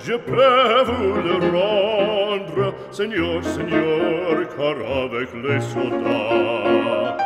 Je peux vous le rendre, Seigneur, Seigneur, car avec les soldats,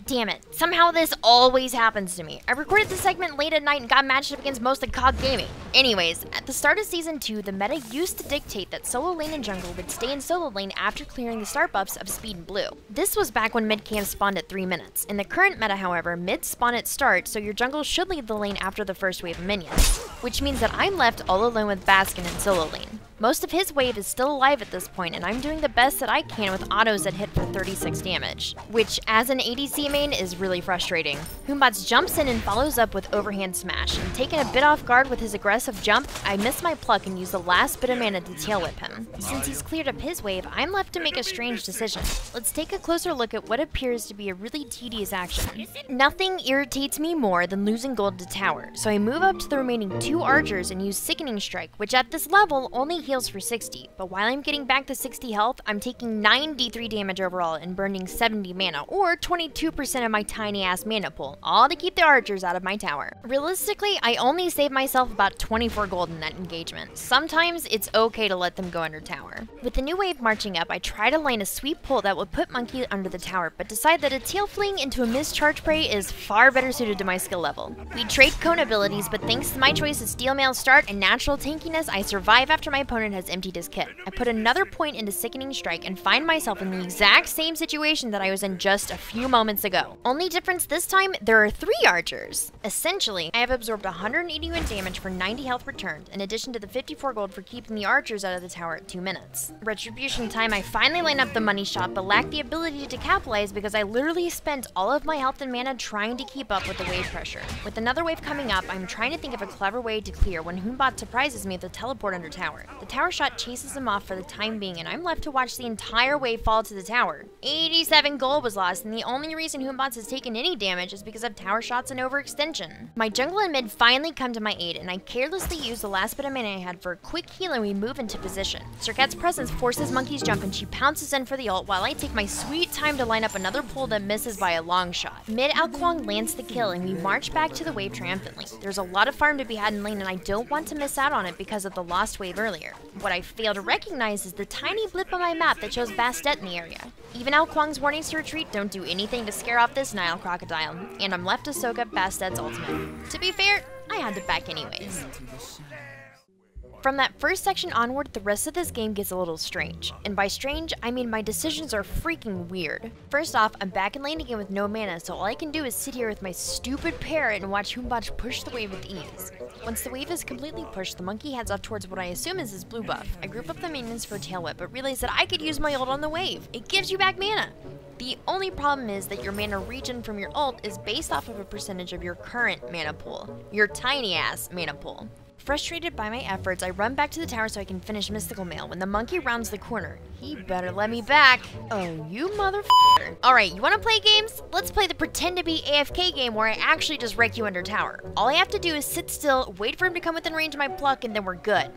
Damn it. Somehow this always happens to me. I recorded this segment late at night and got matched up against most of COG Gaming. Anyways, at the start of Season 2, the meta used to dictate that solo lane and jungle would stay in solo lane after clearing the start buffs of speed and blue. This was back when mid camp spawned at 3 minutes. In the current meta, however, mid spawn at start, so your jungle should leave the lane after the first wave of minions. Which means that I'm left all alone with Baskin in solo lane. Most of his wave is still alive at this point, and I'm doing the best that I can with autos that hit for 36 damage. Which, as an ADC main, is really frustrating. Humbots jumps in and follows up with overhand smash, and taken a bit off guard with his aggressive jump, I miss my pluck and use the last bit of mana to tail whip him. Since he's cleared up his wave, I'm left to make a strange decision. Let's take a closer look at what appears to be a really tedious action. Nothing irritates me more than losing gold to tower, so I move up to the remaining 2 archers and use Sickening Strike, which at this level only heals for 60, but while I'm getting back to 60 health, I'm taking 93 damage overall and burning 70 mana, or 22% of my tiny ass mana pool, all to keep the archers out of my tower. Realistically, I only save myself about 24 gold in that engagement. Sometimes it's okay to let them go under tower. With the new wave marching up, I try to line a sweep pull that would put Monkey under the tower, but decide that a tail fling into a missed charge prey is far better suited to my skill level. We trade cone abilities, but thanks to my choice of steel mail start and natural tankiness, I survive after my opponent has emptied his kit. I put another point into Sickening Strike and find myself in the exact same situation that I was in just a few moments ago. Only difference this time, there are 3 archers. Essentially, I have absorbed 181 damage for 90 health returned, in addition to the 54 gold for keeping the archers out of the tower at 2 minutes. Retribution time, I finally line up the money shot, but lack the ability to capitalize because I literally spent all of my health and mana trying to keep up with the wave pressure. With another wave coming up, I'm trying to think of a clever way to clear when Humbot surprises me with a teleport under tower. The tower shot chases him off for the time being, and I'm left to watch the entire wave fall to the tower. 87 gold was lost, and the only reason Humbots has taken any damage is because of tower shots and overextension. My jungle and mid finally come to my aid, and I carelessly use the last bit of mana I had for a quick heal, and we move into position. Cirquette's presence forces Monkey's jump, and she pounces in for the ult while I take my sweet time to line up another pull that misses by a long shot. Mid Ao Kuang lands the kill, and we march back to the wave triumphantly. There's a lot of farm to be had in lane, and I don't want to miss out on it because of the lost wave earlier. What I fail to recognize is the tiny blip on my map that shows Bastet in the area. Even Ao Kuang's warnings to retreat don't do anything to scare off this Nile crocodile, and I'm left to soak up Bastet's ultimate. To be fair, I had to back anyways. From that first section onward, the rest of this game gets a little strange. And by strange, I mean my decisions are freaking weird. First off, I'm back in lane again with no mana, so all I can do is sit here with my stupid parrot and watch Humbot push the wave with ease. Once the wave is completely pushed, the monkey heads off towards what I assume is his blue buff. I group up the minions for a tail whip, but realize that I could use my ult on the wave. It gives you back mana. The only problem is that your mana regen from your ult is based off of a percentage of your current mana pool. Your tiny ass mana pool. Frustrated by my efforts, I run back to the tower so I can finish Mystical Mail when the monkey rounds the corner. He better let me back. Oh, you motherfucker. Alright, you wanna play games? Let's play the pretend to be AFK game where I actually just wreck you under tower. All I have to do is sit still, wait for him to come within range of my pluck, and then we're good.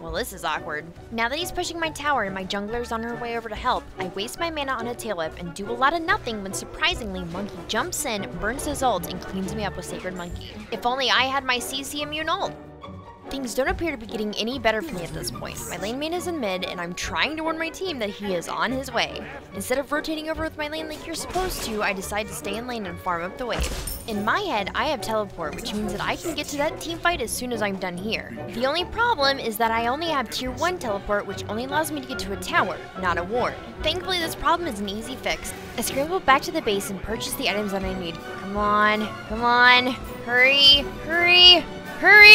Well, this is awkward. Now that he's pushing my tower and my jungler's on her way over to help, I waste my mana on a tail whip and do a lot of nothing when surprisingly Monkey jumps in, burns his ult, and cleans me up with Sacred Monkey. If only I had my CC immune ult. Things don't appear to be getting any better for me at this point. My lane mate is in mid, and I'm trying to warn my team that he is on his way. Instead of rotating over with my lane like you're supposed to, I decide to stay in lane and farm up the wave. In my head, I have teleport, which means that I can get to that team fight as soon as I'm done here. The only problem is that I only have tier 1 teleport, which only allows me to get to a tower, not a ward. Thankfully, this problem is an easy fix. I scramble back to the base and purchase the items that I need. Come on, hurry, hurry, hurry!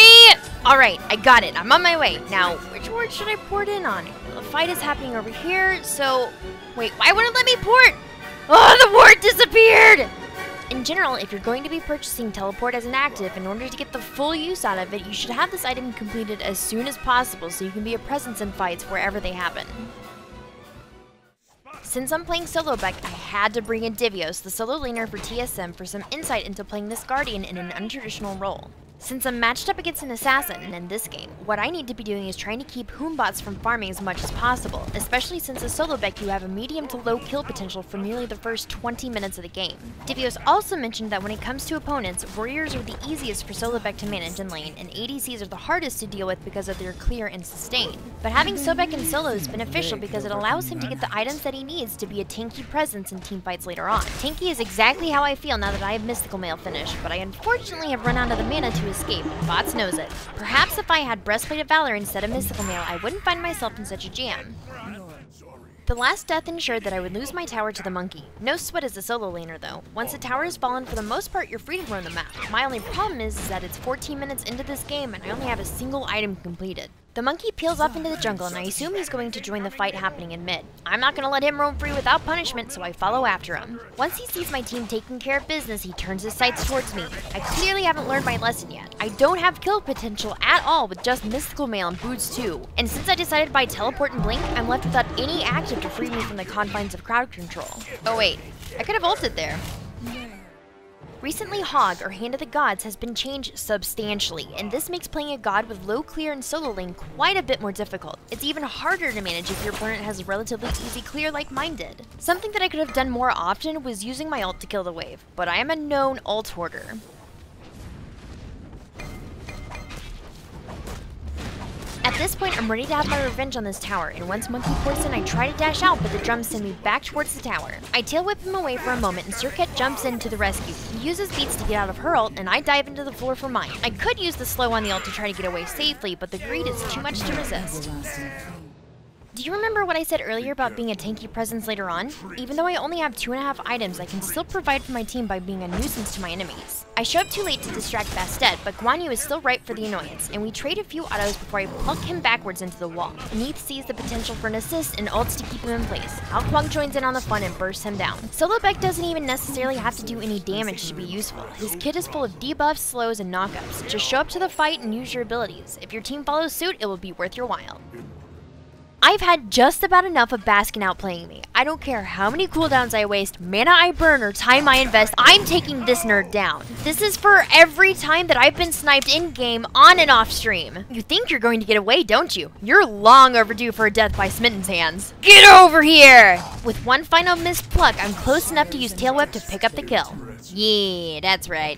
Alright, I got it. I'm on my way. Now, which ward should I port in on? The fight is happening over here, so... Wait, why wouldn't it let me port? Oh, the ward disappeared! In general, if you're going to be purchasing teleport as an active, in order to get the full use out of it, you should have this item completed as soon as possible so you can be a presence in fights wherever they happen. Since I'm playing Solobek, I had to bring in Divios, the solo laner for TSM, for some insight into playing this Guardian in an untraditional role. Since I'm matched up against an assassin in this game, what I need to be doing is trying to keep Hoombots from farming as much as possible, especially since as Solobek you have a medium to low kill potential for nearly the first 20 minutes of the game. Divios also mentioned that when it comes to opponents, warriors are the easiest for Solobek to manage in lane, and ADCs are the hardest to deal with because of their clear and sustain. But having Sobek in solo is beneficial because it allows him to get the items that he needs to be a tanky presence in teamfights later on. Tanky is exactly how I feel now that I have Mystical Mail finished, but I unfortunately have run out of the mana to escape, and Bots knows it. Perhaps if I had Breastplate of Valor instead of Mystical Mail, I wouldn't find myself in such a jam. The last death ensured that I would lose my tower to the monkey. No sweat as a solo laner though. Once the tower has fallen, for the most part you're free to roam the map. My only problem is that it's 14 minutes into this game and I only have a single item completed. The monkey peels off into the jungle and I assume he's going to join the fight happening in mid. I'm not going to let him roam free without punishment, so I follow after him. Once he sees my team taking care of business, he turns his sights towards me. I clearly haven't learned my lesson yet. I don't have kill potential at all with just Mystical Mail and Boots too. And since I decided to buy Teleport and Blink, I'm left without any active to free me from the confines of crowd control. Oh wait, I could have ulted there. Recently, Hog, or Hand of the Gods, has been changed substantially, and this makes playing a god with low clear and solo lane quite a bit more difficult. It's even harder to manage if your opponent has relatively easy clear like mine did. Something that I could have done more often was using my ult to kill the wave, but I am a known ult hoarder. At this point, I'm ready to have my revenge on this tower, and once Monkey ports in, I try to dash out, but the drums send me back towards the tower. I tail whip him away for a moment, and Serket jumps in to the rescue. He uses beats to get out of her ult, and I dive into the floor for mine. I could use the slow on the ult to try to get away safely, but the greed is too much to resist. Do you remember what I said earlier about being a tanky presence later on? Even though I only have 2.5 items, I can still provide for my team by being a nuisance to my enemies. I show up too late to distract Bastet, but Guan Yu is still ripe for the annoyance, and we trade a few autos before I pluck him backwards into the wall. Neith sees the potential for an assist and ults to keep him in place. Ao Kuang joins in on the fun and bursts him down. Solobek doesn't even necessarily have to do any damage to be useful. His kit is full of debuffs, slows, and knockups. Just show up to the fight and use your abilities. If your team follows suit, it will be worth your while. I've had just about enough of Baskin outplaying me. I don't care how many cooldowns I waste, mana I burn, or time I invest, I'm taking this nerd down. This is for every time that I've been sniped in-game, on and off stream. You think you're going to get away, don't you? You're long overdue for a death by Smitten's hands. Get over here! With one final missed pluck, I'm close enough to use Tail Whip to pick up the kill. Yeah, that's right.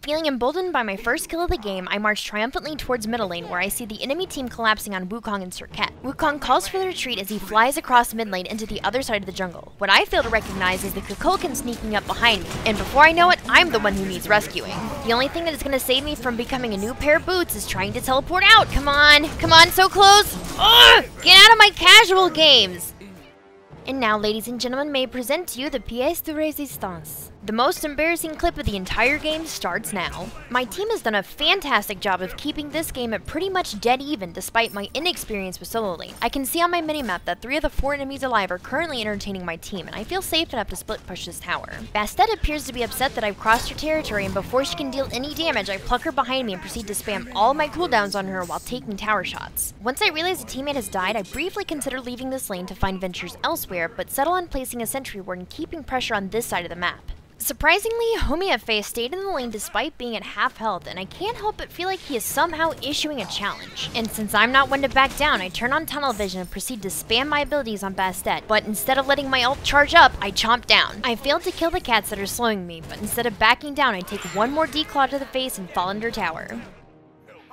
Feeling emboldened by my first kill of the game, I march triumphantly towards middle lane where I see the enemy team collapsing on Wukong and Serket. Wukong calls for the retreat as he flies across mid lane into the other side of the jungle. What I fail to recognize is the Kukulkan sneaking up behind me, and before I know it, I'm the one who needs rescuing. The only thing that is going to save me from becoming a new pair of boots is trying to teleport out. Come on, so close! Ugh! Get out of my casual games! And now, ladies and gentlemen, may I present to you the pièce de résistance. The most embarrassing clip of the entire game starts now. My team has done a fantastic job of keeping this game at pretty much dead even despite my inexperience with solo lane. I can see on my minimap that 3 of the 4 enemies alive are currently entertaining my team, and I feel safe enough to split push this tower. Bastet appears to be upset that I've crossed her territory, and before she can deal any damage, I pluck her behind me and proceed to spam all my cooldowns on her while taking tower shots. Once I realize a teammate has died, I briefly consider leaving this lane to find ventures elsewhere, but settle on placing a sentry ward and keeping pressure on this side of the map. Surprisingly, Homie FA stayed in the lane despite being at half health, and I can't help but feel like he is somehow issuing a challenge. And since I'm not one to back down, I turn on tunnel vision and proceed to spam my abilities on Bastet, but instead of letting my ult charge up, I chomp down. I failed to kill the cats that are slowing me, but instead of backing down, I take one more declaw to the face and fall under tower.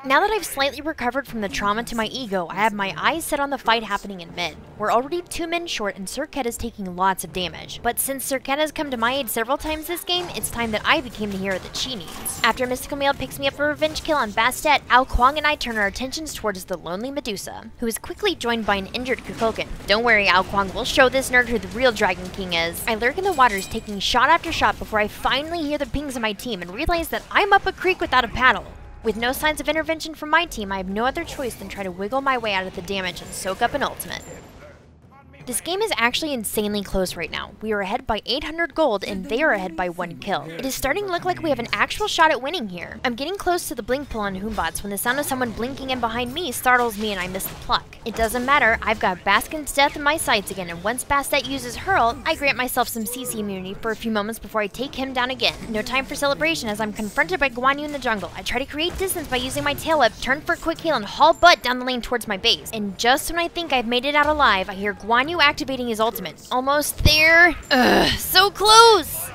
Now that I've slightly recovered from the trauma to my ego, I have my eyes set on the fight happening in mid. We're already 2 men short and Serket is taking lots of damage. But since Serket has come to my aid several times this game, it's time that I became the hero that she needs. After Mystical Mail picks me up for a revenge kill on Bastet, Ao Kuang and I turn our attentions towards the lonely Medusa, who is quickly joined by an injured Kukulkan. Don't worry, Ao Kuang, we'll show this nerd who the real Dragon King is. I lurk in the waters, taking shot after shot before I finally hear the pings of my team and realize that I'm up a creek without a paddle. With no signs of intervention from my team, I have no other choice than try to wiggle my way out of the damage and soak up an ultimate. This game is actually insanely close right now. We are ahead by 800 gold and they are ahead by 1 kill. It is starting to look like we have an actual shot at winning here. I'm getting close to the blink pull on Hoombots when the sound of someone blinking in behind me startles me and I miss the pluck. It doesn't matter, I've got Baskin's Death in my sights again, and once Bastet uses Hurl, I grant myself some CC immunity for a few moments before I take him down again. No time for celebration as I'm confronted by Guan Yu in the jungle. I try to create distance by using my tail whip, turn for a quick heal, and haul butt down the lane towards my base. And just when I think I've made it out alive, I hear Guan Yu activating his ultimate. Almost there. Ugh, so close!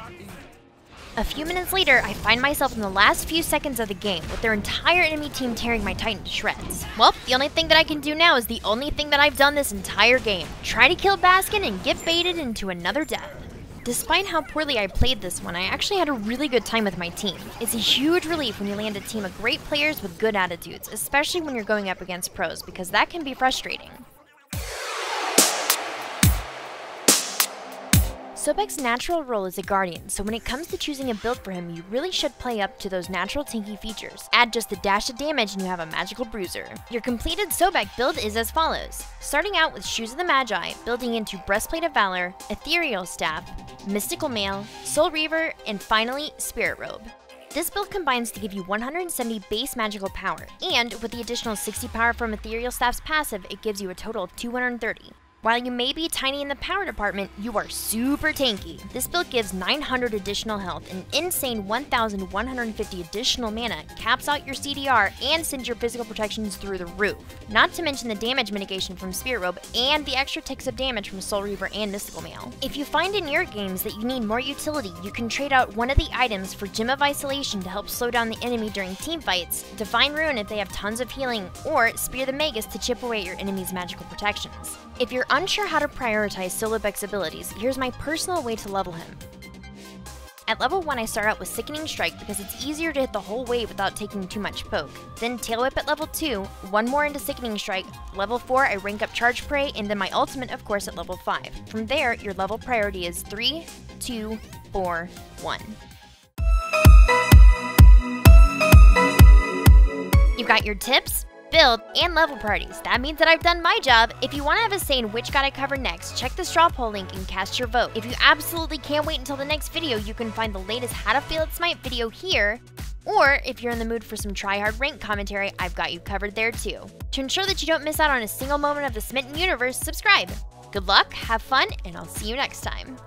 A few minutes later, I find myself in the last few seconds of the game, with their entire enemy team tearing my Titan to shreds. Well, the only thing that I can do now is the only thing that I've done this entire game. Try to kill Baskin and get baited into another death. Despite how poorly I played this one, I actually had a really good time with my team. It's a huge relief when you land a team of great players with good attitudes, especially when you're going up against pros, because that can be frustrating. Solobek's natural role is a guardian, so when it comes to choosing a build for him, you really should play up to those natural tanky features. Add just a dash of damage and you have a magical bruiser. Your completed Solobek build is as follows. Starting out with Shoes of the Magi, building into Breastplate of Valor, Ethereal Staff, Mystical Mail, Soul Reaver, and finally, Spirit Robe. This build combines to give you 170 base magical power, and with the additional 60 power from Ethereal Staff's passive, it gives you a total of 230. While you may be tiny in the power department, you are super tanky. This build gives 900 additional health, an insane 1,150 additional mana, caps out your CDR, and sends your physical protections through the roof. Not to mention the damage mitigation from Spirit Robe and the extra ticks of damage from Soul Reaver and Mystical Mail. If you find in your games that you need more utility, you can trade out one of the items for Gem of Isolation to help slow down the enemy during teamfights, Divine Ruin if they have tons of healing, or Spear the Magus to chip away at your enemy's magical protections. If you're unsure how to prioritize Solobek's abilities, here's my personal way to level him. At level 1, I start out with Sickening Strike because it's easier to hit the whole wave without taking too much poke. Then Tail Whip at level 2, one more into Sickening Strike. Level 4, I rank up Charge Prey, and then my ultimate, of course, at level 5. From there, your level priority is 3, 2, 4, 1. You've got your tips, build, and level priorities. That means that I've done my job. If you want to have a say in which god I cover next, check the straw poll link and cast your vote. If you absolutely can't wait until the next video, you can find the latest How to Fail at Smite video here, or if you're in the mood for some try-hard rank commentary, I've got you covered there too. To ensure that you don't miss out on a single moment of the Smitten universe, subscribe. Good luck, have fun, and I'll see you next time.